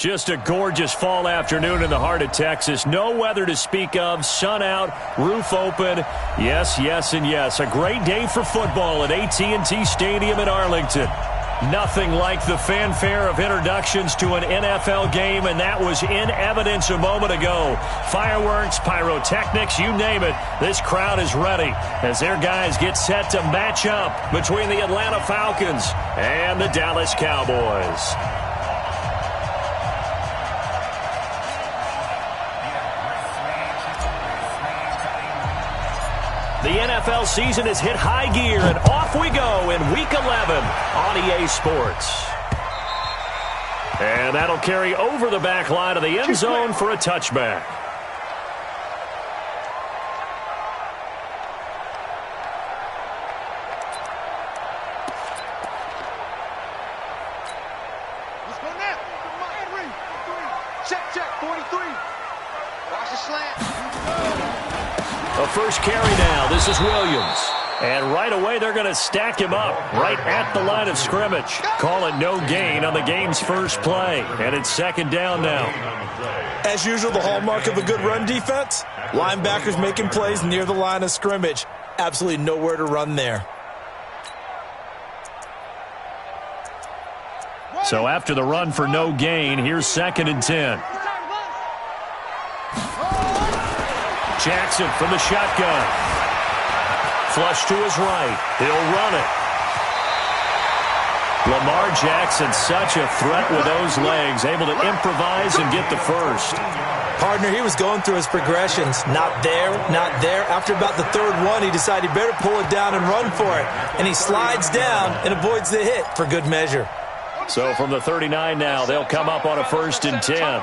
Just a gorgeous fall afternoon in the heart of Texas. No weather to speak of. Sun out, roof open. Yes, yes, and yes. A great day for football at AT&T Stadium in Arlington. Nothing like the fanfare of introductions to an NFL game, and that was in evidence a moment ago. Fireworks, pyrotechnics, you name it. This crowd is ready as their guys get set to match up between the Atlanta Falcons and the Dallas Cowboys. The NFL season has hit high gear, and off we go in Week 11 on EA Sports. And that'll carry over the back line of the end zone for a touchback. Let's go now. Check, 43. Watch the slant. A first carry now. This is Williams. And right away, they're going to stack him up right at the line of scrimmage. Call it no gain on the game's first play. And it's second down now. As usual, the hallmark of a good run defense, linebackers making plays near the line of scrimmage. Absolutely nowhere to run there. So after the run for no gain, here's 2nd and 10. Jackson from the shotgun. Flush to his right. He'll run it. Lamar Jackson, such a threat with those legs, able to improvise and get the first. Partner, he was going through his progressions. Not there, not there. After about the third one, he decided he better pull it down and run for it. And he slides down and avoids the hit for good measure. So from the 39 now, they'll come up on a 1st and 10.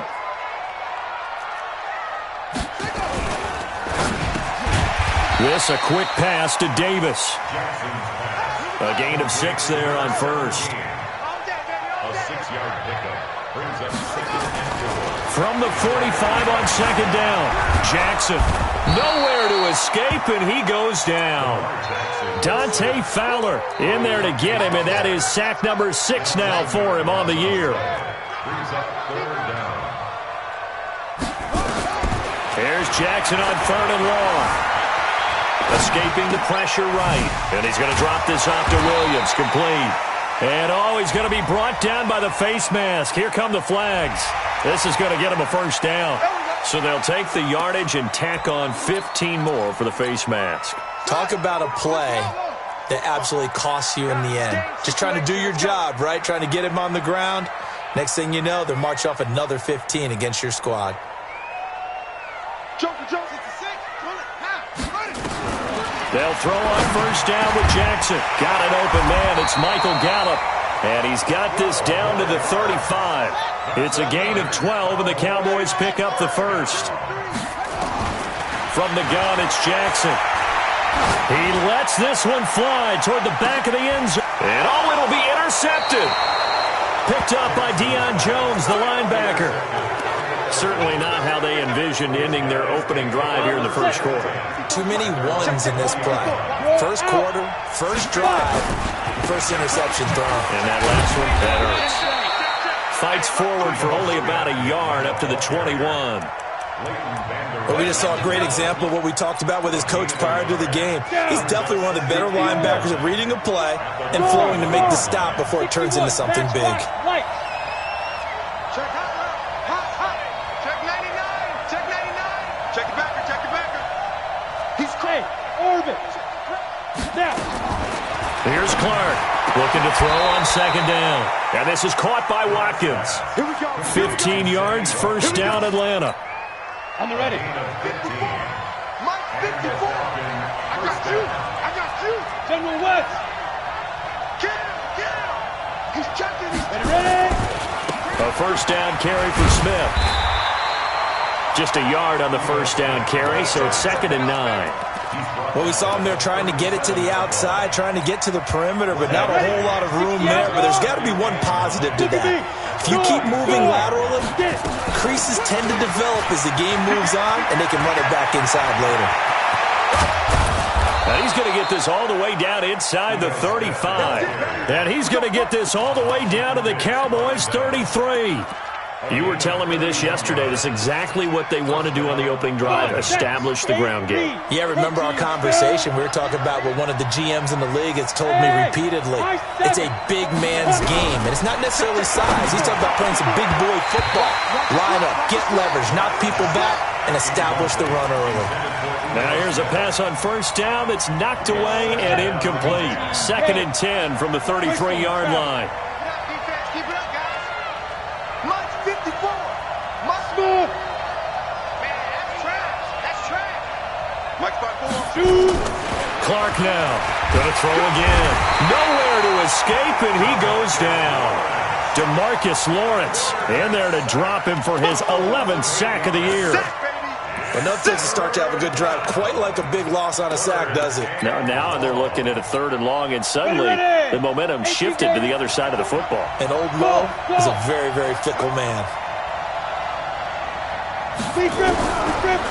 This a quick pass to Davis. A gain of 6 there on first. A 6-yard pickup brings up 2nd. From the 45 on 2nd down, Jackson nowhere to escape, and he goes down. Dante Fowler in there to get him, and that is sack number 6 now for him on the year. Brings up 3rd down. There's Jackson on 3rd and long. Escaping the pressure right. And he's going to drop this off to Williams. Complete. And, he's going to be brought down by the face mask. Here come the flags. This is going to get him a first down. So they'll take the yardage and tack on 15 more for the face mask. Talk about a play that absolutely costs you in the end. Just trying to do your job, right? Trying to get him on the ground. Next thing you know, they'll march off another 15 against your squad. They'll throw on 1st down with Jackson. Got an open man. It's Michael Gallup. And he's got this down to the 35. It's a gain of 12, and the Cowboys pick up the first. From the gun, it's Jackson. He lets this one fly toward the back of the end zone. And it'll be intercepted. Picked up by Deion Jones, the linebacker. Certainly not how they envisioned ending their opening drive here in the first quarter. Too many ones in this play. First quarter, first drive, first interception thrown. And that last one, that hurts. Fights forward for only about a yard up to the 21. But we just saw a great example of what we talked about with his coach prior to the game. He's definitely one of the better linebackers at reading a play and flowing to make the stop before it turns into something big. Check 99. Check 99. Check the backer. Check the backer. He's great. Orbit. Now. Here's Clark looking to throw on second down. And this is caught by Watkins. Here we go. 15 yards, first down, Atlanta. On the ready. Mike 54. I got you. I got you. General West. Get him. He's checking. Ready. A first down carry for Smith. Just a yard on the first down carry, so it's 2nd and 9. Well, we saw him there trying to get it to the outside, trying to get to the perimeter, but not a whole lot of room there. But there's got to be one positive to that. If you keep moving laterally, creases tend to develop as the game moves on, and they can run it back inside later. And he's going to get this all the way down inside the 35. And he's going to get this all the way down to the Cowboys' 33. You were telling me this yesterday. This is exactly what they want to do on the opening drive, establish the ground game. Yeah, remember our conversation? We were talking about what one of the GMs in the league has told me repeatedly. It's a big man's game, and it's not necessarily size. He's talking about playing some big boy football. Line up, get leverage, knock people back, and establish the run early. Now here's a pass on first down that's knocked away and incomplete. 2nd and 10 from the 33-yard line. Keep it up, guys. Mike 54. Mike move. Man, that's trash. That's trash. Mike 54. Clark now. Going to throw again. Nowhere to escape, and he goes down. DeMarcus Lawrence in there to drop him for his 11th sack of the year. But nothing takes a start to have a good drive quite like a big loss on a sack, does it? Now they're looking at a 3rd and long, and suddenly the momentum shifted to the other side of the football. And Old Mo is a very, very fickle man.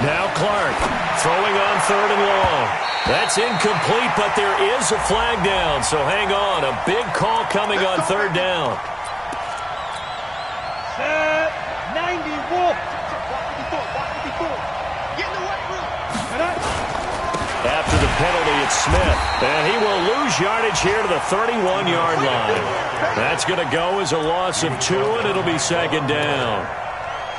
Now Clark throwing on 3rd and long. That's incomplete, but there is a flag down, so hang on. A big call coming on 3rd down. 91. After the penalty, it's Smith. And he will lose yardage here to the 31-yard line. That's going to go as a loss of 2, and it'll be 2nd down.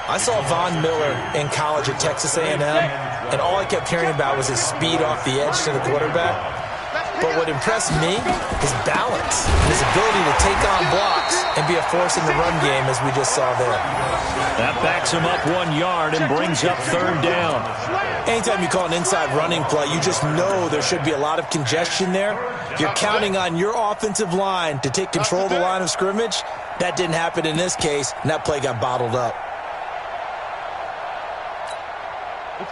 I saw Von Miller in college at Texas A&M, and all I kept hearing about was his speed off the edge to the quarterback. But what impressed me is balance and his ability to take on blocks and be a force in the run game, as we just saw there. That backs him up 1 yard and brings up 3rd down. Anytime you call an inside running play, you just know there should be a lot of congestion there. You're counting on your offensive line to take control of the line of scrimmage. That didn't happen in this case, and that play got bottled up.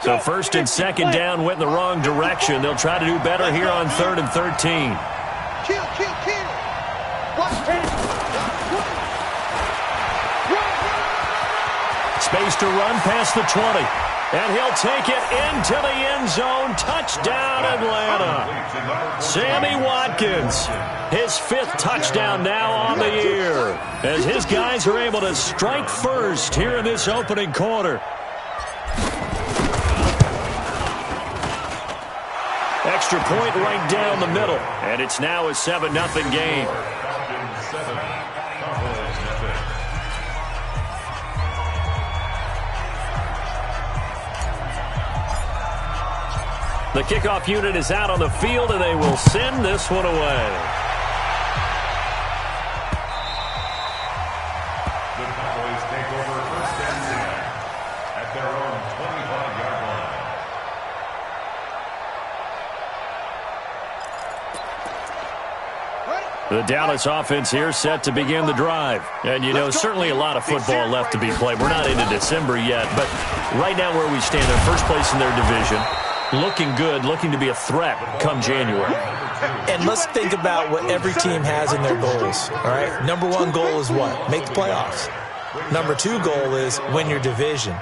So 1st and 2nd down went in the wrong direction. They'll try to do better here on 3rd and 13. Kill. Space to run past the 20. And he'll take it into the end zone. Touchdown, Atlanta. Sammy Watkins, his 5th touchdown now on the year, as his guys are able to strike first here in this opening quarter. Extra point right down the middle, and it's now a 7-0 game. The kickoff unit is out on the field, and they will send this one away. The Cowboys take over 1st and 10 at their own 25-yard line. Ready? The Dallas offense here set to begin the drive. And, you know, certainly a lot of football left to be played. We're not into December yet, but right now where we stand, they're first place in their division. Looking good, looking to be a threat come January. And let's think about what every team has in their goals, all right? Number one goal is what? Make the playoffs. Number two goal is win your division.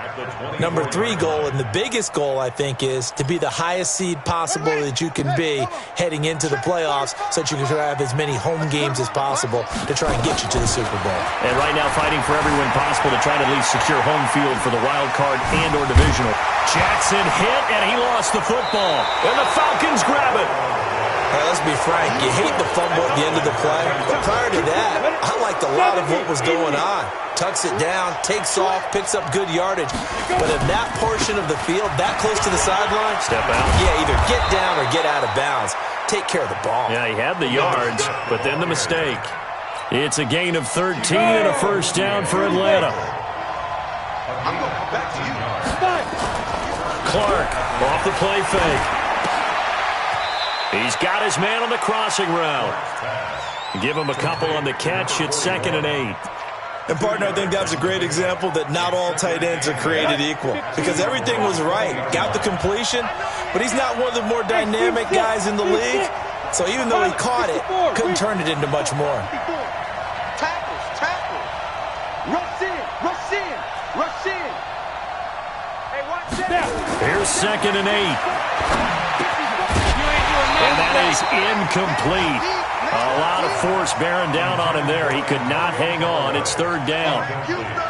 Number three goal, and the biggest goal, I think, is to be the highest seed possible that you can be heading into the playoffs so that you can have as many home games as possible to try and get you to the Super Bowl. And right now fighting for every win possible to try to at least secure home field for the wild card and or divisional. Jackson hit, and he lost the football. And the Falcons grab it. Hey, let's be frank, you hate the fumble at the end of the play, but prior to that, I liked a lot of what was going on. Tucks it down, takes off, picks up good yardage. But in that portion of the field, that close to the sideline, step out. Yeah, either get down or get out of bounds. Take care of the ball. Yeah, he had the yards, but then the mistake. It's a gain of 13 and a first down for Atlanta. I'm going to come back to you. Clark off the play fake. He's got his man on the crossing route. Give him a couple on the catch. It's 2nd and 8. And, partner, I think that's a great example that not all tight ends are created equal because everything was right. Got the completion, but he's not one of the more dynamic guys in the league. So even though he caught it, couldn't turn it into much more. Tackles. Rush in. Hey, watch that. Here's 2nd and 8. And that is incomplete. A lot of force bearing down on him there. He could not hang on. It's 3rd down.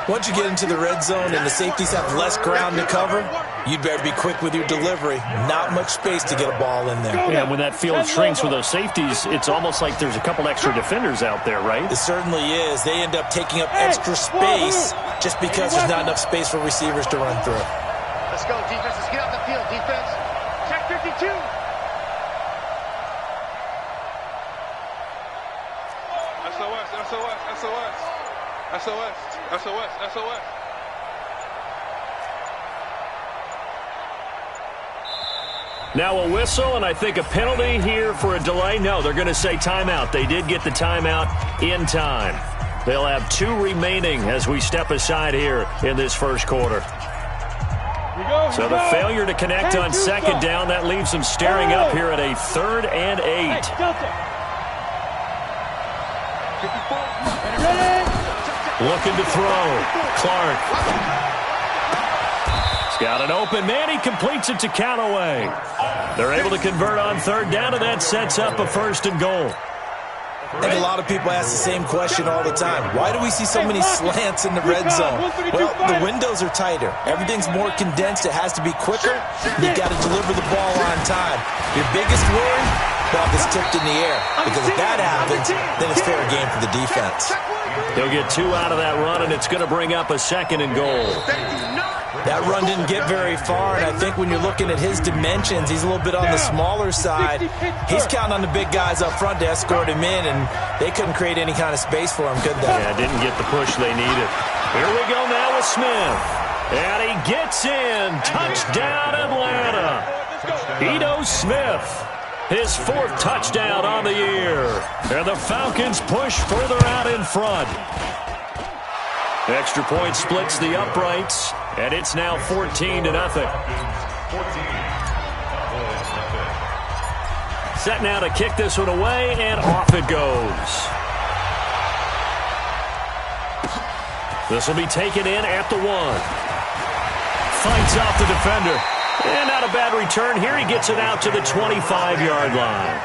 Once you get into the red zone and the safeties have less ground to cover, you'd better be quick with your delivery. Not much space to get a ball in there. Yeah, when that field shrinks with those safeties, it's almost like there's a couple extra defenders out there, right? It certainly is. They end up taking up extra space just because there's not enough space for receivers to run through. Let's go, defense. Let's get off the field, defense. Check 52. SOS. Now a whistle, and I think a penalty here for a delay. No, they're going to say timeout. They did get the timeout in time. They'll have 2 remaining as we step aside here in this first quarter. So the failure to connect on 2nd down, that leaves them staring up here at a 3rd and 8. Looking to throw. Clark. He's got an open man. He completes it to Callaway. They're able to convert on 3rd down, and that sets up a 1st and goal. And a lot of people ask the same question all the time. Why do we see so many slants in the red zone? Well, the windows are tighter. Everything's more condensed. It has to be quicker. You've got to deliver the ball on time. Your biggest worry? Ball gets tipped in the air. Because if that happens, then it's fair game for the defense. They'll get 2 out of that run, and it's going to bring up a 2nd and goal. That run didn't get very far, and I think when you're looking at his dimensions, he's a little bit on the smaller side. He's counting on the big guys up front to escort him in, and they couldn't create any kind of space for him, could they? Yeah, didn't get the push they needed. Here we go now with Smith. And he gets in. Touchdown, Atlanta. Ito Smith. His 4th touchdown on the year. And the Falcons push further out in front. Extra point splits the uprights, and it's now 14-0. Set now to kick this one away, and off it goes. This will be taken in at the 1. Fights off the defender. And not a bad return here. He gets it out to the 25-yard line.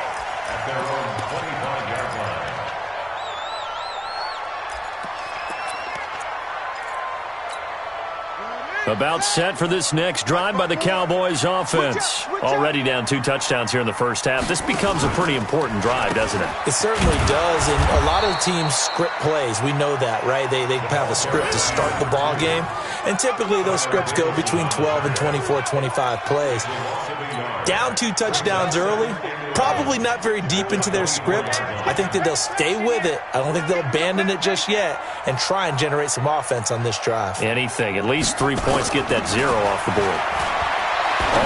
At their own 25-yard line. About set for this next drive by the Cowboys offense. Already down 2 touchdowns here in the first half. This becomes a pretty important drive, doesn't it? It certainly does, and a lot of teams script plays. We know that, right? They have a script to start the ball game, and typically those scripts go between 12 and 24, 25 plays. Down 2 touchdowns early, probably not very deep into their script. I think that they'll stay with it. I don't think they'll abandon it just yet and try and generate some offense on this drive. Anything. At least 3 points, get that 0 off the board.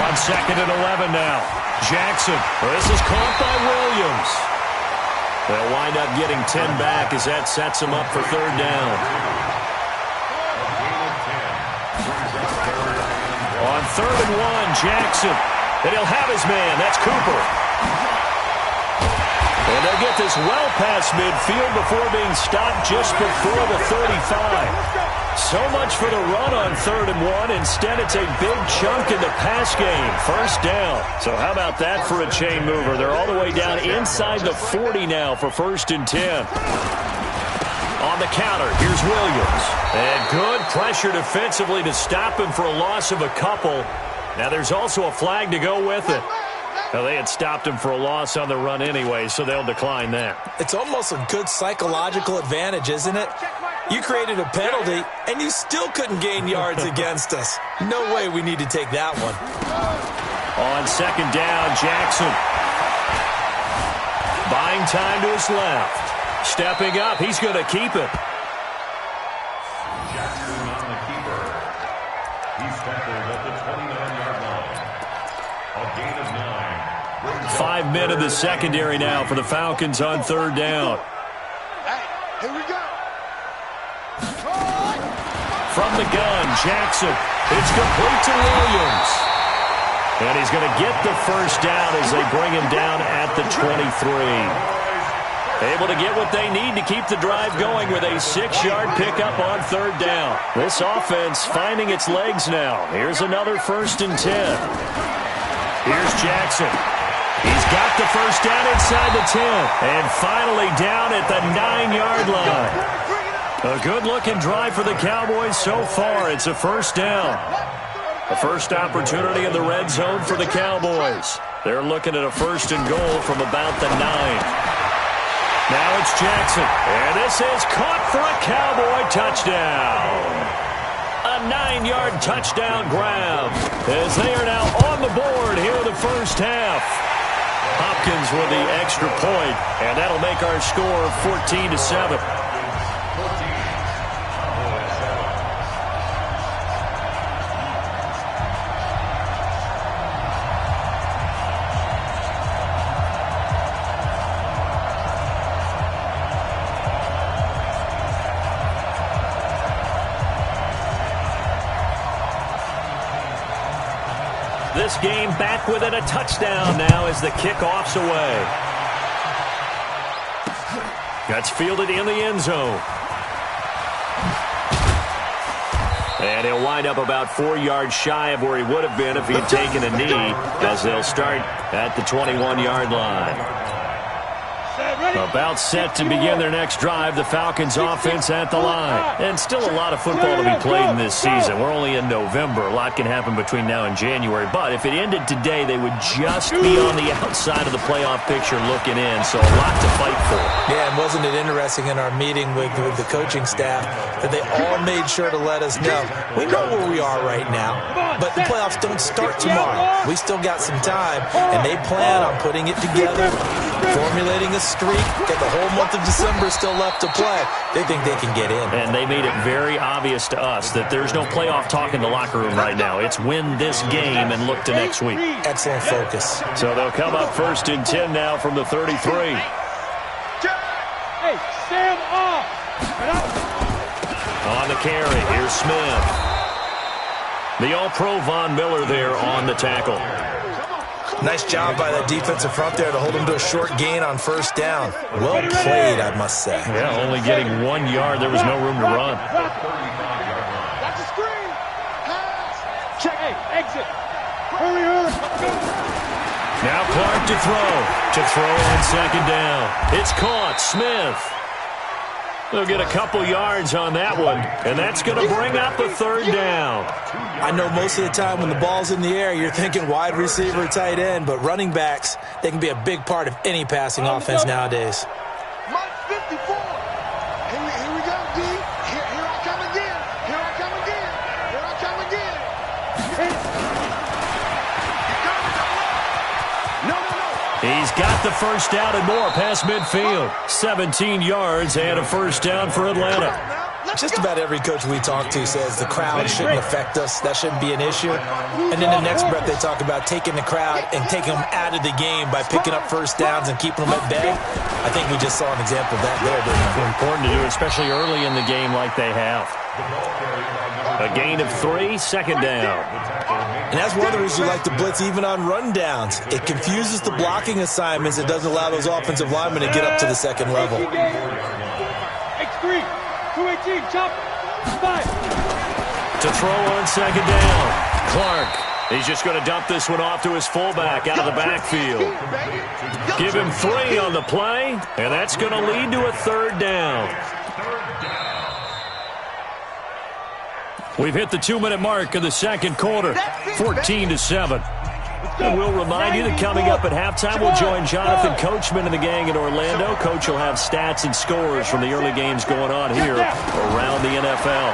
On 2nd and 11 now. Jackson. This is caught by Williams. They'll wind up getting 10 back as that sets them up for third down. On 3rd and 1, Jackson. And he'll have his man. That's Cooper. And they'll get this well past midfield before being stopped just before the 35. So much for the run on 3rd and 1. Instead, it's a big chunk in the pass game. First down. So how about that for a chain mover? They're all the way down inside the 40 now for 1st and 10. On the counter, here's Williams. And good pressure defensively to stop him for a loss of a couple. Now there's also a flag to go with it. Well, they had stopped him for a loss on the run anyway, so they'll decline that. It's almost a good psychological advantage, isn't it? You created a penalty, and you still couldn't gain yards against us. No way we need to take that one. On 2nd down, Jackson. Buying time to his left. Stepping up, he's going to keep it. Jackson on the keeper. He's tackled at the 29-yard line. A gain of 9. 5 men in the secondary now for the Falcons on 3rd down. Hey, here we go. From the gun, Jackson. It's complete to Williams. And he's going to get the first down as they bring him down at the 23. Able to get what they need to keep the drive going with a 6-yard pickup on 3rd down. This offense finding its legs now. Here's another 1st and 10. Here's Jackson. He's got the first down inside the 10. And finally down at the 9-yard line. A good-looking drive for the Cowboys so far. It's a first down. The first opportunity in the red zone for the Cowboys. They're looking at a 1st and goal from about the 9. Now it's Jackson. And this is caught for a Cowboy touchdown. A 9-yard touchdown grab as they are now on the board here in the first half. Hopkins with the extra point, and that'll make our score 14-7. This game back within a touchdown now as the kickoff's away. That's fielded in the end zone. And he'll wind up about 4 yards shy of where he would have been if he'd taken a knee, as they'll start at the 21-yard line. About set to begin their next drive, the Falcons offense at the line. And still a lot of football to be played in this season. We're only in November. A lot can happen between now and January. But if it ended today, they would just be on the outside of the playoff picture looking in. So a lot to fight for. Yeah, and wasn't it interesting in our meeting with the coaching staff that they all made sure to let us know, we know where we are right now, but the playoffs don't start tomorrow. We still got some time, and they plan on putting it together, formulating a streak, got the whole month of December still left to play. They think they can get in. And they made it very obvious to us that there's no playoff talk in the locker room right now. It's win this game and look to next week. Excellent focus. So they'll come up 1st and 10 now from the 33. Hey, Sam off. On the carry, here's Smith. The All-Pro Von Miller there on the tackle. Nice job by that defensive front there to hold him to a short gain on 1st down. Well played, I must say. Yeah, only getting 1 yard. There was no room to run. That's a screen. Pass. Check. Hey, exit. Hurry up. Now Clark to throw. To throw on 2nd down. It's caught. Smith. They'll get a couple yards on that one, and that's going to bring up a 3rd down. I know most of the time when the ball's in the air, you're thinking wide receiver, tight end, but running backs, they can be a big part of any passing offense nowadays. Mike 54. Here we go, D. Here I come again. Here I come again. Here I come again. No. He's got the first down and more past midfield. 17 yards and a 1st down for Atlanta. Just about every coach we talk to says the crowd shouldn't affect us. That shouldn't be an issue. And then the next breath they talk about taking the crowd and taking them out of the game by picking up first downs and keeping them at bay. I think we just saw an example of that there, didn't we? Important to do, especially early in the game like they have. A gain of 3, second down. And that's one of the reasons you like to blitz even on rundowns. It confuses the blocking assignments. It doesn't allow those offensive linemen to get up to the second level. X3, 218, chop, 5. To throw on second down. Clark. He's just going to dump this one off to his fullback out of the backfield. Give him 3 on the play, and that's going to lead to a third down. We've hit the 2-minute mark of the second quarter, 14-7. And we'll remind you that coming up at halftime, we'll join Jonathan Coachman and the gang in Orlando. Coach will have stats and scores from the early games going on here around the NFL.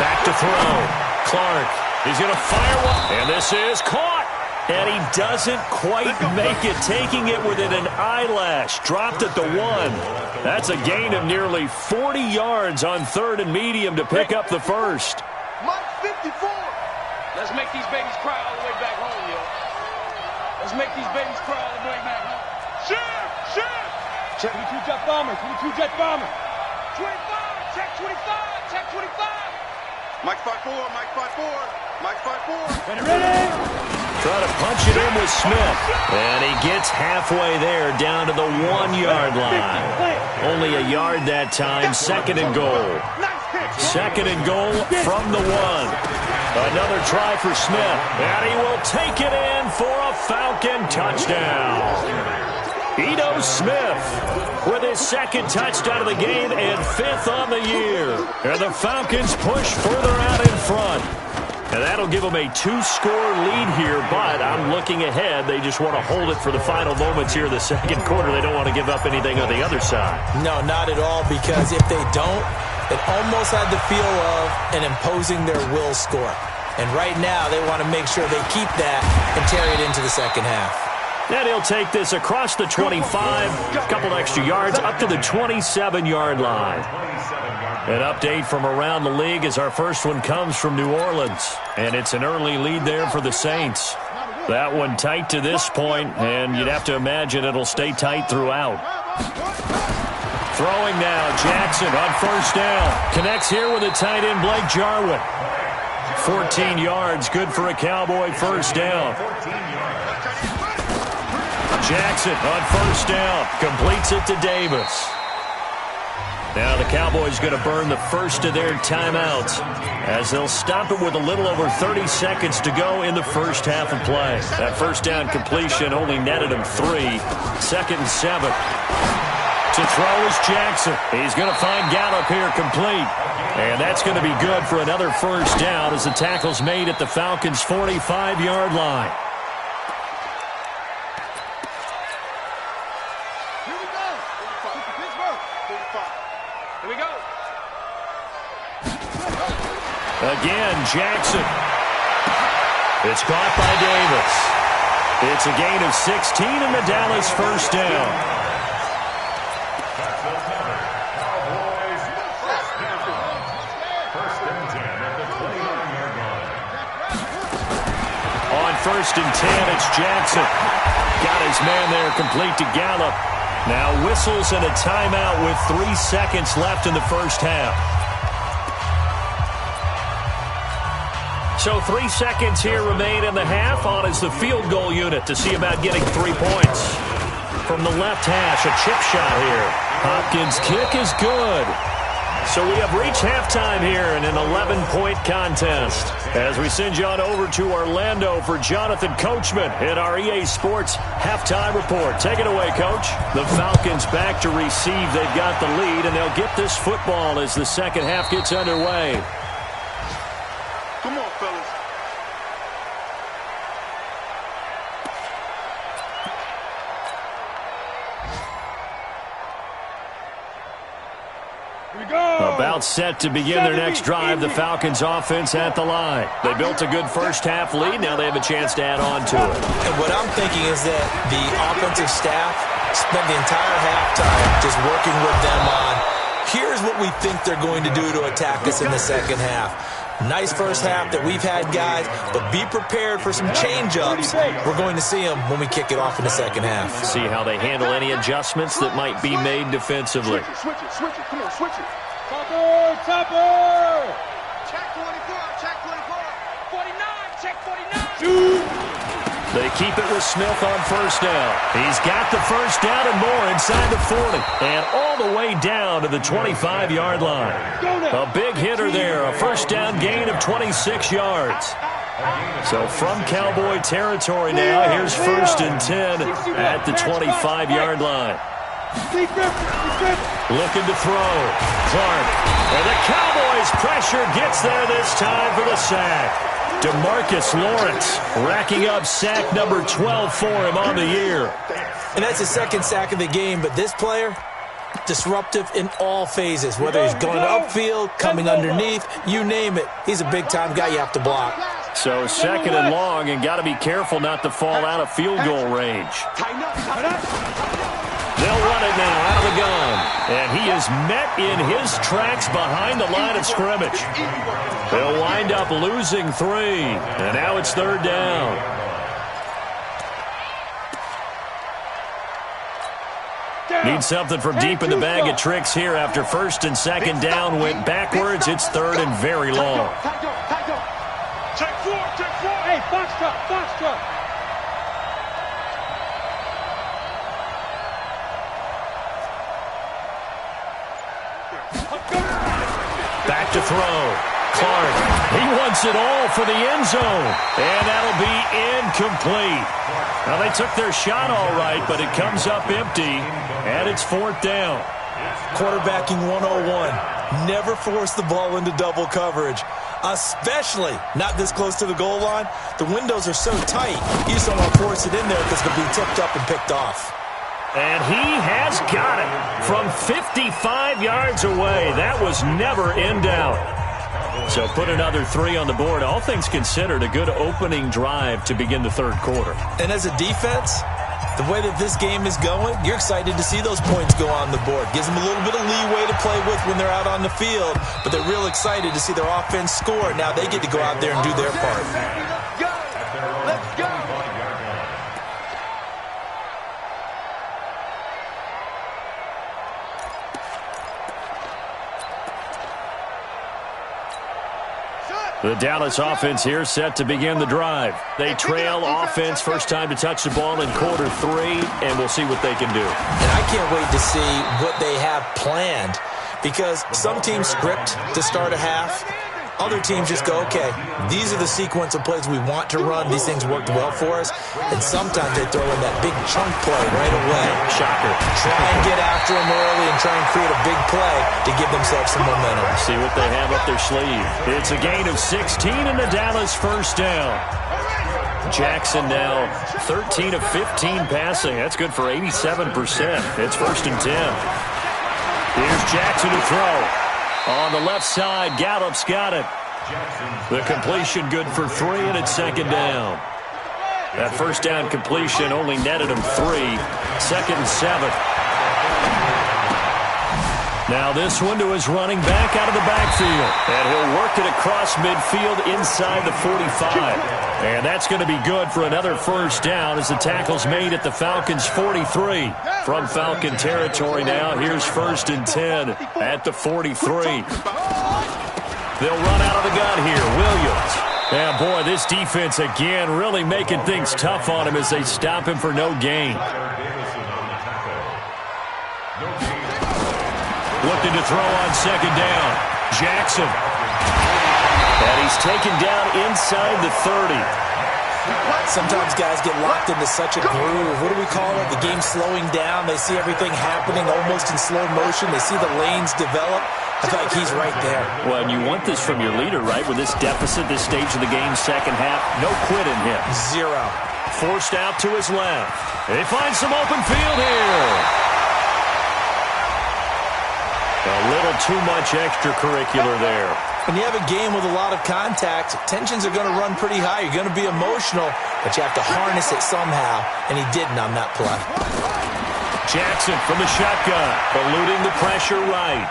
Back to throw. Clark. He's going to fire one, and this is caught. And he doesn't quite make it, taking it within an eyelash. Dropped at the 1. That's a gain of nearly 40 yards on third and medium to pick up the first. Mike 54. Let's make these babies cry all the way back home, yo. Let's make these babies cry all the way back home. Check 22 jet bomber, 22 jet bomber. 25, check 25, check 25. Mike 54, Mike 54, Mike 54. Ready? Trying to punch it in with Smith. And he gets halfway there, down to the 1-yard line. Only a yard that time, second and goal. Second and goal from the 1. Another try for Smith. And he will take it in for a Falcon touchdown. Ito Smith with his second touchdown of the game and 5th on the year. And the Falcons push further out in front. And that'll give them a 2-score lead here, but I'm looking ahead. They just want to hold it for the final moments here in the second quarter. They don't want to give up anything on the other side. No, not at all, because if they don't, it almost had the feel of an imposing their will score. And right now, they want to make sure they keep that and carry it into the second half. And he'll take this across the 25, a couple extra yards, up to the 27-yard line. An update from around the league as our first one comes from New Orleans. And it's an early lead there for the Saints. That one tight to this point, and you'd have to imagine it'll stay tight throughout. Throwing now, Jackson on first down. Connects here with a tight end, Blake Jarwin. 14 yards, good for a Cowboy first down. Jackson on first down, completes it to Davis. Now the Cowboys going to burn the first of their timeouts as they'll stop it with a little over 30 seconds to go in the first half of play. That first down completion only netted him 3. Second and 7. To throw is Jackson. He's going to find Gallup here complete. And that's going to be good for another first down as the tackle's made at the Falcons' 45-yard line. Here we go. Again, Jackson. It's caught by Davis. It's a gain of 16 and the Dallas first down. Cowboys first down. First and 10 at the 29-yard line. On first and 10, it's Jackson. Got his man there complete to Gallup. Now whistles and a timeout with 3 seconds left in the first half. So 3 seconds here remain in the half. On is the field goal unit to see about getting 3 points. From the left hash, a chip shot here. Hopkins' kick is good. So we have reached halftime here in an 11-point contest. As we send you on over to Orlando for Jonathan Coachman in our EA Sports Halftime Report. Take it away, Coach. The Falcons back to receive. They've got the lead, and they'll get this football as the second half gets underway. Come on, fellas. Here we go. About set to begin their next drive, the Falcons offense at the line. They built a good first half lead. Now they have a chance to add on to it. And what I'm thinking is that the offensive staff spent the entire halftime just working with them on Here's what we think they're going to do to attack us in the second half. Nice first half that we've had, guys, but be prepared for some change-ups. We're going to see them when we kick it off in the second half. See how they handle any adjustments that might be made defensively. Switch it. Come on, switch it. Topper! Check 24, check 24. 49, check 49. Shoot! They keep it with Smith on first down. He's got the first down and more inside the 40. And all the way down to the 25-yard line. A big hitter there. A first down gain of 26 yards. So from Cowboy territory now, here's first and 10 at the 25-yard line. Looking to throw. Clark. And the Cowboys pressure gets there this time for the sack. DeMarcus Lawrence racking up sack number 12 for him on the year. And that's his second sack of the game, but this player, disruptive in all phases, whether he's going upfield, coming underneath, you name it. He's a big-time guy you have to block. So second and long, and got to be careful not to fall out of field goal range. They'll run it now out of the gun. And he is met in his tracks behind the line of scrimmage. They'll wind up losing 3. And now it's third down. Need something from deep in the bag of tricks here after first and second down went backwards. It's third and very long. Check 4. Hey, Foxtrot. Back to throw. Clark, he wants it all for the end zone. And that'll be incomplete. Now, they took their shot all right, but it comes up empty, and it's fourth down. Quarterbacking 101. Never force the ball into double coverage, especially not this close to the goal line. The windows are so tight, you just don't want to force it in there because it'll be tipped up and picked off. And he has got it from 55 yards away. That was never in doubt. So put another 3 on the board. All things considered, a good opening drive to begin the third quarter. And as a defense, the way that this game is going, you're excited to see those points go on the board. Gives them a little bit of leeway to play with when they're out on the field, but they're real excited to see their offense score. Now they get to go out there and do their part. Let's go. The Dallas offense here set to begin the drive. They trail offense, first time to touch the ball in quarter 3, and we'll see what they can do. And I can't wait to see what they have planned, because some teams script to start a half. Other teams just go, okay, these are the sequence of plays we want to run. These things worked well for us. And sometimes they throw in that big chunk play right away. Shocker. Try and get after them early and try and create a big play to give themselves some momentum. See what they have up their sleeve. It's a gain of 16 and the Dallas first down. Jackson now 13 of 15 passing. That's good for 87%. It's first and 10. Here's Jackson to throw. On the left side, Gallup's got it. The completion good for 3, and it's second down. That first down completion only netted him 3. Second and 7. Now this one to his running back out of the backfield. And he'll work it across midfield inside the 45. And that's going to be good for another first down as the tackle's made at the Falcons' 43. From Falcon territory now, here's first and 10 at the 43. They'll run out of the gun here. Williams. Yeah, boy, this defense again really making things tough on him as they stop him for no gain. Looking to throw on second down. Jackson. And he's taken down inside the 30. Sometimes guys get locked into such a groove. What do we call it? The game slowing down. They see everything happening almost in slow motion. They see the lanes develop. I feel like he's right there. Well, and you want this from your leader, right? With this deficit, this stage of the game, second half, no quit in him. 0. Forced out to his left. They find some open field here. A little too much extracurricular there. When you have a game with a lot of contact, tensions are going to run pretty high. You're going to be emotional, but you have to harness it somehow, and he didn't on that play. Jackson from the shotgun, eluding the pressure right.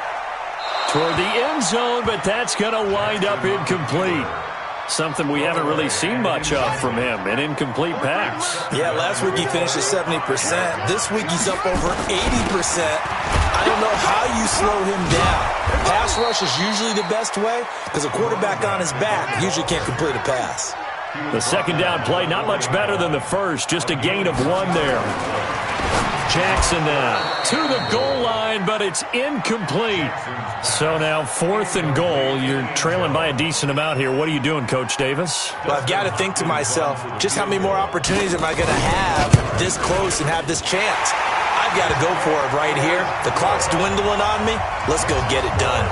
toward the end zone, but that's going to wind up incomplete. Something we haven't really seen much of from him, an incomplete pass. Yeah, last week he finished at 70%. This week he's up over 80%. I don't know how you slow him down. Pass rush is usually the best way because a quarterback on his back usually can't complete a pass. The second down play, not much better than the first, just a gain of 1 there. Jackson now to the goal line, but it's incomplete. So now 4th and goal. You're trailing by a decent amount here. What are you doing, Coach Davis? Well, I've got to think to myself, just how many more opportunities am I going to have this close and have this chance? I've got to go for it right here. The clock's dwindling on me. Let's go get it done.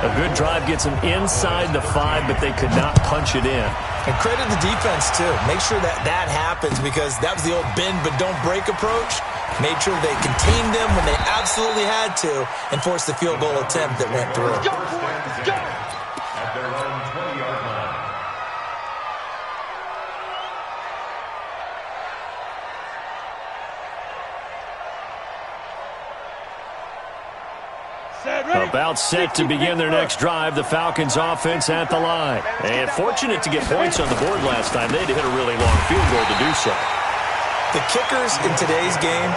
A good drive gets them inside the 5, but they could not punch it in. And credit the defense, too. Make sure that happens because that was the old bend but don't break approach. Made sure they contained them when they absolutely had to and forced the field goal attempt that went through. At their own 20-yard line. About set to begin their next drive, the Falcons offense at the line. And fortunate to get points on the board last time. They had to hit a really long field goal to do so. The kickers in today's game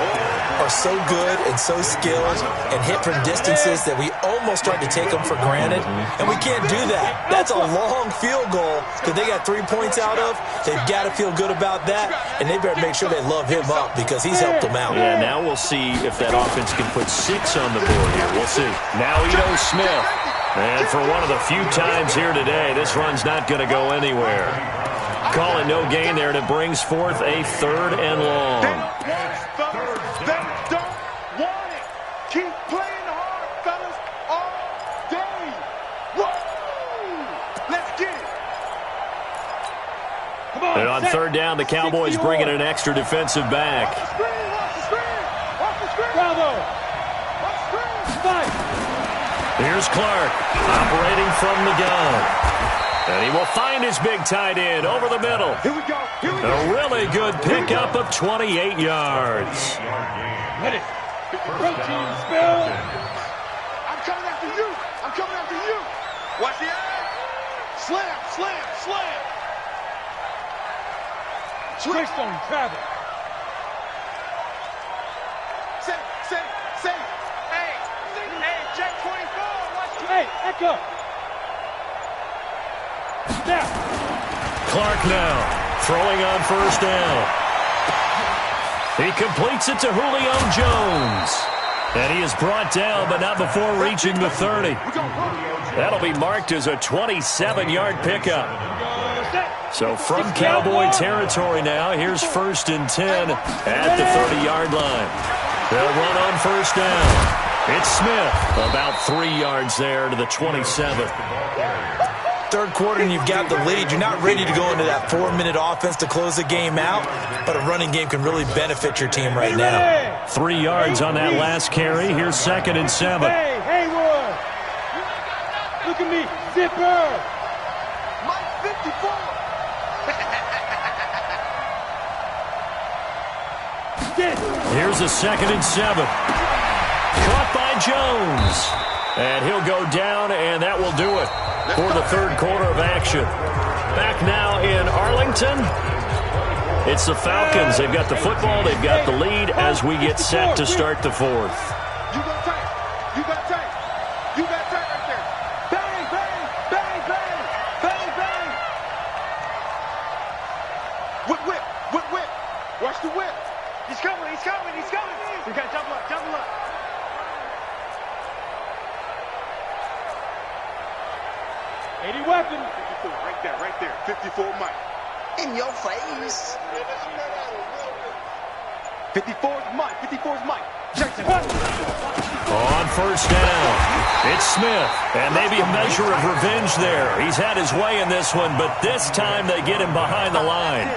are so good and so skilled and hit from distances that we almost start to take them for granted, and we can't do that. That's a long field goal that they got 3 points out of. They've got to feel good about that, and they better make sure they love him up because he's helped them out. Yeah, now we'll see if that offense can put 6 on the board here. We'll see. Now Ito Smith. And for one of the few times here today, this run's not going to go anywhere. Calling no gain there, and it brings forth a 3rd and long. They don't want it. Keep playing hard, fellas, all day. Woo! Let's get it. Come on, And on 3rd down, the Cowboys bring in an extra defensive back. Watch the screen, watch the screen, watch the screen. Bravo. Watch the screen. Fight. Here's Clark operating from the gun. And he will find his big tight end over the middle. Here we go. Here we go. A really good pickup of 28 yards. Hit it. Protein spill. I'm coming after you. I'm coming after you. Watch the eye. Slam, slam, slam. Twist on travel. Say. Hey, Jack 24. Watch the Hey, echo. Snap. Clark now throwing on 1st down. He completes it to Julio Jones. And he is brought down, but not before reaching the 30. That'll be marked as a 27-yard pickup. So from Cowboy territory now, here's 1st and 10 at the 30-yard line. They'll run on 1st down. It's Smith, about 3 yards there to the 27. 3rd quarter and you've got the lead. You're not ready to go into that 4-minute offense to close the game out, but a running game can really benefit your team right now. 3 yards on that last carry. Here's 2nd and 7. Hey, Hayward. Look at me. Zipper. Mike 54. Here's a 2nd and 7. Caught by Jones. And he'll go down, and that will do it for the 3rd quarter of action. Back now in Arlington. It's the Falcons. They've got the football. They've got the lead as we get set to start the 4th. You got tight. You got tight. You got tight right there. Bang, bang, bang, bang, bang, bang. Whip, whip, whip, whip. Watch the whip. He's coming, he's coming, he's coming. We got to double up, double up. Weapon. 54, right there. 54 Mike. In your face. 54 is Mike. 54 is Mike. Jackson. On 1st down, it's Smith. And maybe a measure of revenge there. He's had his way in this one, but this time they get him behind the line.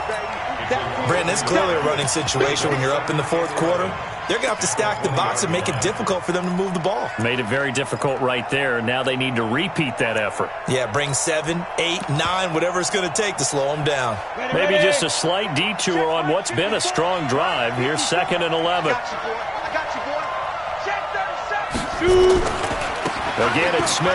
Brandon, it's clearly a running situation when you're up in the 4th quarter. They're going to have to stack the box and make it difficult for them to move the ball. Made it very difficult right there. Now they need to repeat that effort. Yeah, bring 7, 8, 9, whatever it's going to take to slow them down. Maybe just a slight detour on what's been a strong drive. Here's 2nd and 11. I got you, boy. I got you, boy. Check 37. Again, it's Smith.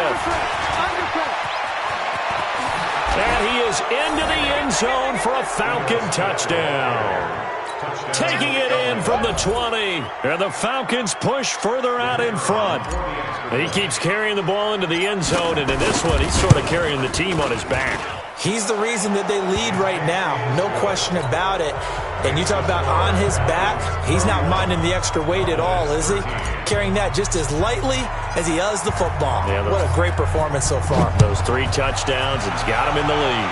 And he is into the end zone for a Falcon touchdown. Taking it in from the 20. And the Falcons push further out in front. He keeps carrying the ball into the end zone, and in this one, he's sort of carrying the team on his back. He's the reason that they lead right now. No question about it. And you talk about on his back, he's not minding the extra weight at all, is he? Carrying that just as lightly as he does the football. Yeah, what a great performance so far. Those 3 touchdowns, it's got him in the lead.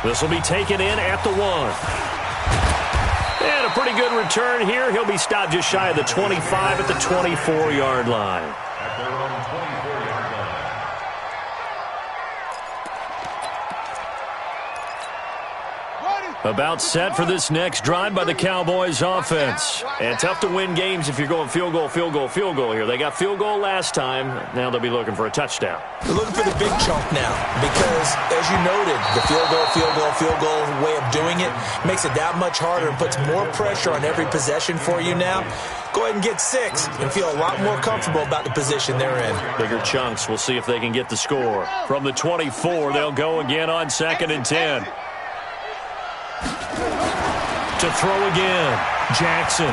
This will be taken in at the 1. And a pretty good return here. He'll be stopped just shy of the 25 at the 24-yard line. At their own 24-yard line. About set for this next drive by the Cowboys offense. And tough to win games if you're going field goal, field goal, field goal here. They got field goal last time. Now they'll be looking for a touchdown. They're looking for the big chunk now because, as you noted, the field goal way of doing it makes it that much harder and puts more pressure on every possession for you now. Go ahead and get 6 and feel a lot more comfortable about the position they're in. Bigger chunks. We'll see if they can get the score. From the 24, they'll go again on 2nd and 10. To throw again, Jackson.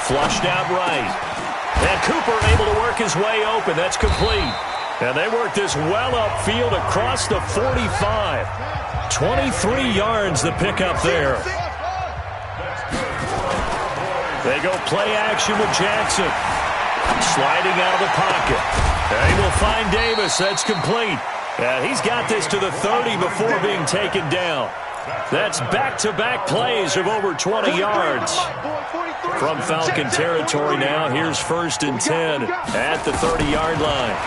Flushed out right. And Cooper able to work his way open. That's complete. And they work this well upfield across the 45. 23 yards the pickup there. They go play action with Jackson. Sliding out of the pocket. They will find Davis. That's complete. And he's got this to the 30 before being taken down. That's back-to-back plays of over 20 yards. From Falcon territory now, here's 1st and 10 at the 30-yard line.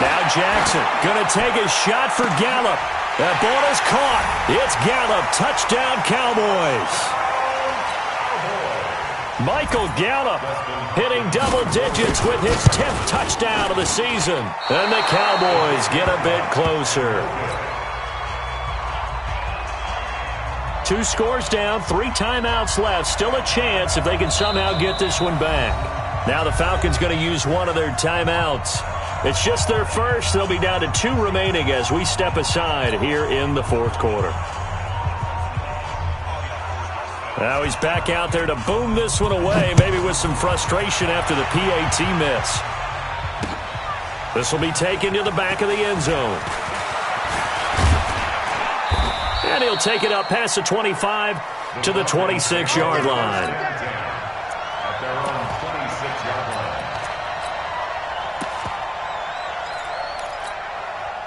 Now Jackson going to take a shot for Gallup. That ball is caught. It's Gallup. Touchdown, Cowboys. Michael Gallup hitting double digits with his 10th touchdown of the season. And the Cowboys get a bit closer. 2 scores down, 3 timeouts left. Still a chance if they can somehow get this one back. Now the Falcons going to use one of their timeouts. It's just their first. They'll be down to 2 remaining as we step aside here in the 4th quarter. Now he's back out there to boom this one away, maybe with some frustration after the PAT miss. This will be taken to the back of the end zone. And he'll take it up past the 25 to the 26-yard line. At their own 26-yard line.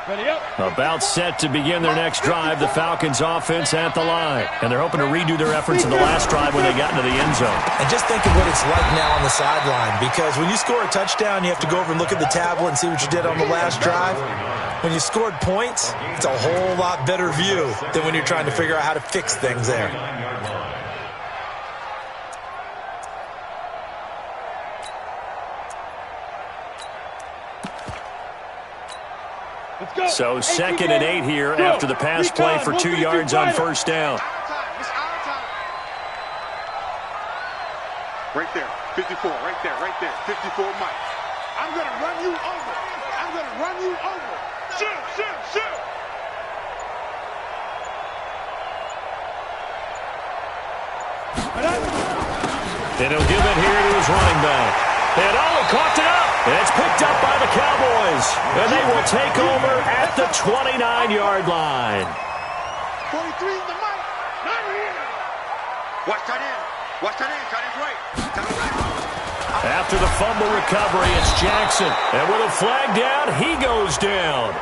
Ready up. About set to begin their next drive, the Falcons offense at the line. And they're hoping to redo their efforts in the last drive when they got into the end zone. And just think of what it's like now on the sideline, because when you score a touchdown, you have to go over and look at the tablet and see what you did on the last drive. When you scored points, it's a whole lot better view than when you're trying to figure out how to fix things there. So 2nd and 8 here after the pass play for 2 yards on 1st down. Right there, 54, right there, 54 Mike. I'm going to run you over. I'm going to run you over. Shoot, shoot, shoot. And he'll give it here to his running back. And he coughed it up. And it's picked up by the Cowboys. And they will take over at the 29-yard line. 43 is the Mike. Not here. Watch that in. Watch that in. Got his right. After the fumble recovery, it's Jackson. And with a flag down, he goes down.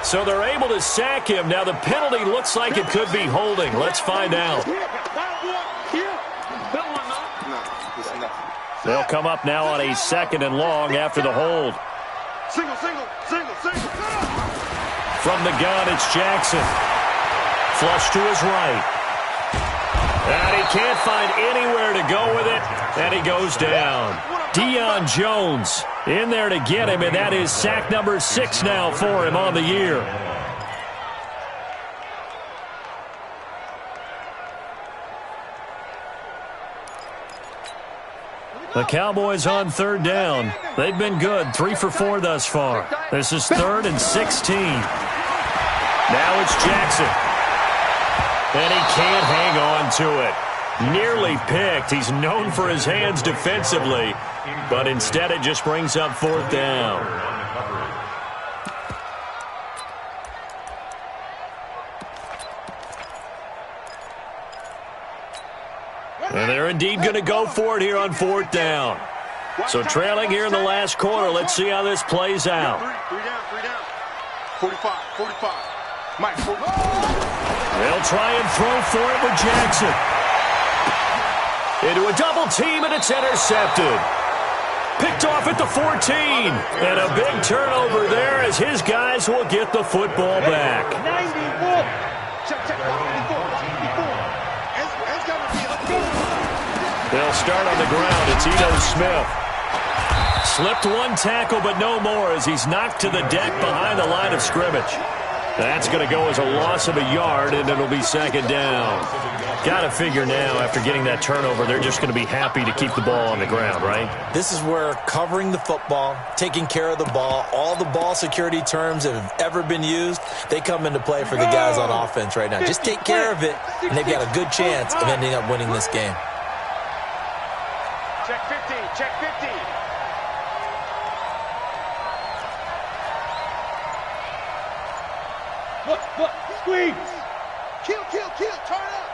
So they're able to sack him. Now the penalty looks like it could be holding. Let's find out. They'll come up now on a 2nd and long after the hold. Single. From the gun, it's Jackson. Flush to his right. And he can't find anywhere to go with it. And he goes down. Deion Jones in there to get him, and that is sack number 6 now for him on the year. The The Cowboys on third down. They've been good, 3 for 4 thus far. This is 3rd and 16. Now it's Jackson. And he can't hang on to it. Nearly picked. He's known for his hands defensively, but instead it just brings up 4th down. And they're indeed going to go for it here on 4th down. So trailing here in the last quarter. Let's see how this plays out. 3 down. 45. Mike, 45. They'll try and throw for it with Jackson. Into a double team, and it's intercepted. Picked off at the 14. And a big turnover there as his guys will get the football back. 94. Check. 94. They'll start on the ground. It's Ito Smith. Slipped one tackle, but no more as he's knocked to the deck behind the line of scrimmage. That's going to go as a loss of a yard, and it'll be 2nd down. Got to figure now, after getting that turnover, they're just going to be happy to keep the ball on the ground, right? This is where covering the football, taking care of the ball, all the ball security terms that have ever been used, they come into play for the guys on offense right now. Just take care of it, and they've got a good chance of ending up winning this game. Check 50. Look, squeeze. Kill, turn up.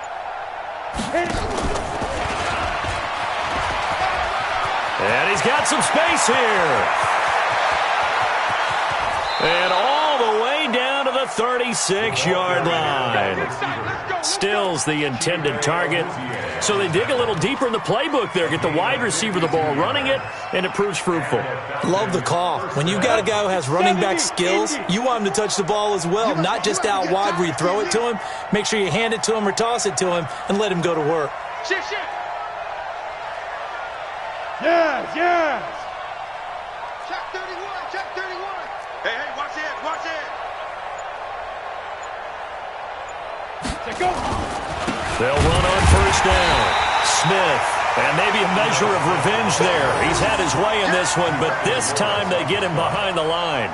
And he's got some space here. And all the way down to the 36-yard line. Still's the intended target. So they dig a little deeper in the playbook there, get the wide receiver the ball, running it, and it proves fruitful. Love the call. When you've got a guy who has running back skills, you want him to touch the ball as well, not just out wide where you throw it to him. Make sure you hand it to him or toss it to him and let him go to work. Shift. Yes. Check 31. Hey, watch it. Let's go. They'll run on 1st down. Smith, and maybe a measure of revenge there. He's had his way in this one, but this time they get him behind the line.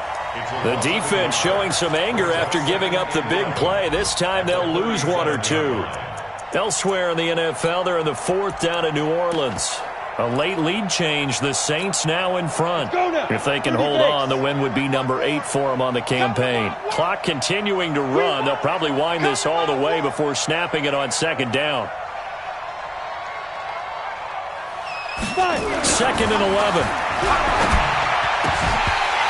The defense showing some anger after giving up the big play. This time they'll lose 1 or 2. Elsewhere in the NFL, they're in the 4th down in New Orleans. A late lead change. The Saints now in front. If they can hold on, the win would be number 8 for them on the campaign. Clock continuing to run. They'll probably wind this all the way before snapping it on 2nd down. 2nd and 11.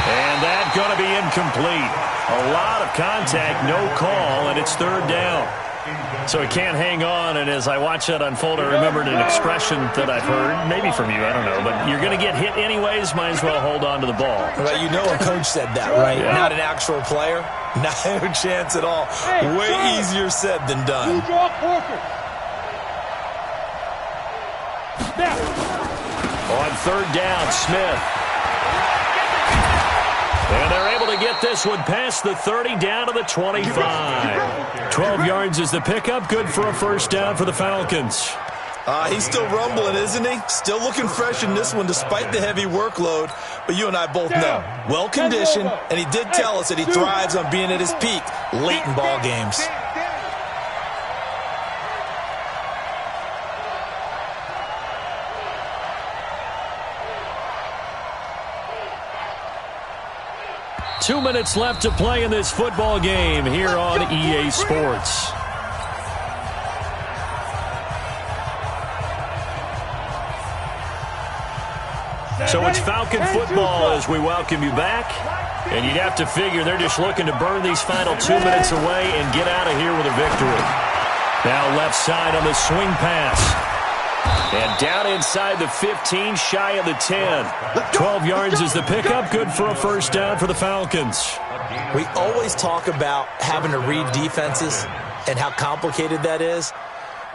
And that's going to be incomplete. A lot of contact, no call, and it's 3rd down. So he can't hang on, and as I watch that unfold, I remembered an expression that I've heard, maybe from you, I don't know, but you're going to get hit anyways, might as well hold on to the ball. Well, you know a coach said that, right? Yeah. Not an actual player. No chance at all. Way easier said than done. On 3rd down, Smith. And they're able to get this one past the 30 down to the 25. 12 yards is the pickup. Good for a 1st down for the Falcons. He's still rumbling, isn't he? Still looking fresh in this one despite the heavy workload. But you and I both know, well-conditioned, and he did tell us that he thrives on being at his peak late in ball games. Two minutes left to play in this football game here on EA Sports. So it's Falcon football as we welcome you back. And you'd have to figure they're just looking to burn these final 2 minutes away and get out of here with a victory. Now left side on the swing pass. And down inside the 15, shy of the 10. 12 yards is the pickup. Good for a 1st down for the Falcons. We always talk about having to read defenses and how complicated that is.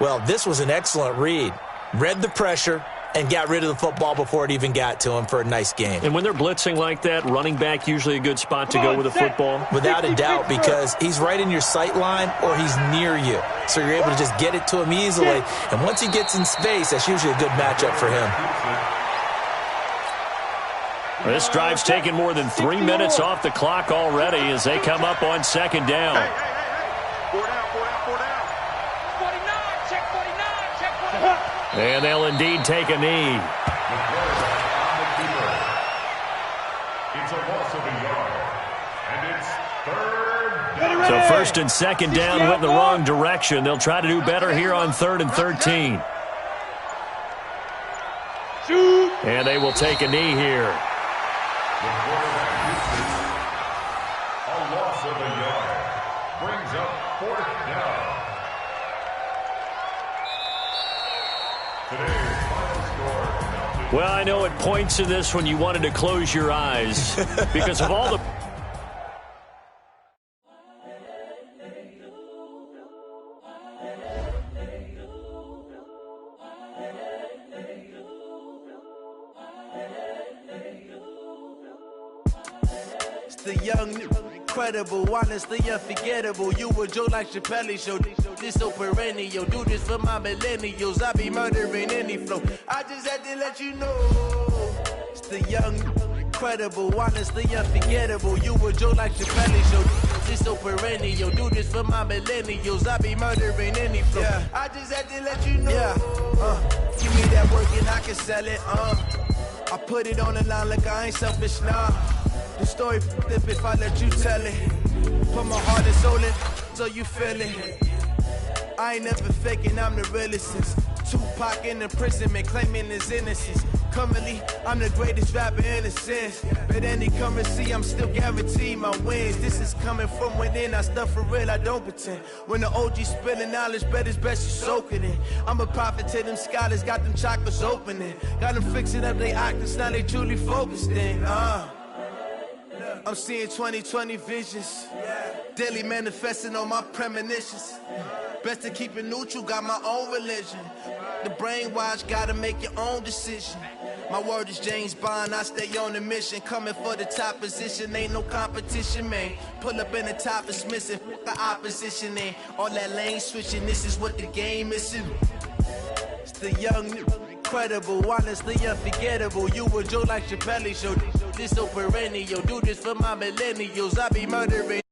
Well, this was an excellent read. Read the pressure and got rid of the football before it even got to him for a nice game. And when they're blitzing like that, running back usually a good spot to go with the football? Without a doubt, because he's right in your sight line or he's near you. So you're able to just get it to him easily. And once he gets in space, that's usually a good matchup for him. This drive's taken more than 3 minutes off the clock already as they come up on second down. Hey. 4 down. 49, check 49, check 49. And they'll indeed take a knee. It's a loss of a yard. And it's third down. So first and second down went in the wrong direction. They'll try to do better here on 3rd and 13. Shoot. And they will take a knee here. The quarterback misses. A loss of a yard. Brings up 4th down. Today's final score. Well, I know at points in this when you wanted to close your eyes because of all the... The young, incredible, honestly unforgettable. You a Joe like Chappelle show. This so perennial. Do this for my millennials. I be murdering any flow. I just had to let you know. It's the young, incredible, honestly unforgettable. You a Joe like Chappelle show. This so perennial. Do this for my millennials. I be murdering any flow. Yeah. I just had to let you know. Yeah. Give me that work and I can sell it. I put it on the line like I ain't selfish, nah. The story flip if I let you tell it. Put my heart and soul in, so you feel it. I ain't never faking, I'm the realest since Tupac in imprisonment, claiming his innocence. Currently, I'm the greatest rapper in a sense. But any currency, I'm still guaranteed my wins. This is coming from within, I stuff for real, I don't pretend. When the OG spilling knowledge, bet it's best you soak it in. I'm a prophet to them scholars, got them chakras opening. Got them fixing up they octaves, now they truly focused in. I'm seeing 2020 visions. Daily manifesting on my premonitions. Best to keep it neutral, got my own religion. The brainwash, gotta make your own decision. My word is James Bond, I stay on the mission. Coming for the top position, ain't no competition, man. Pull up in the top is missing, fuck the opposition, and all that lane switching, this is what the game is. It's the young, incredible, honestly unforgettable. You a Joe like Chappelle show. This so perennial. Do this for my millennials. I be murdering.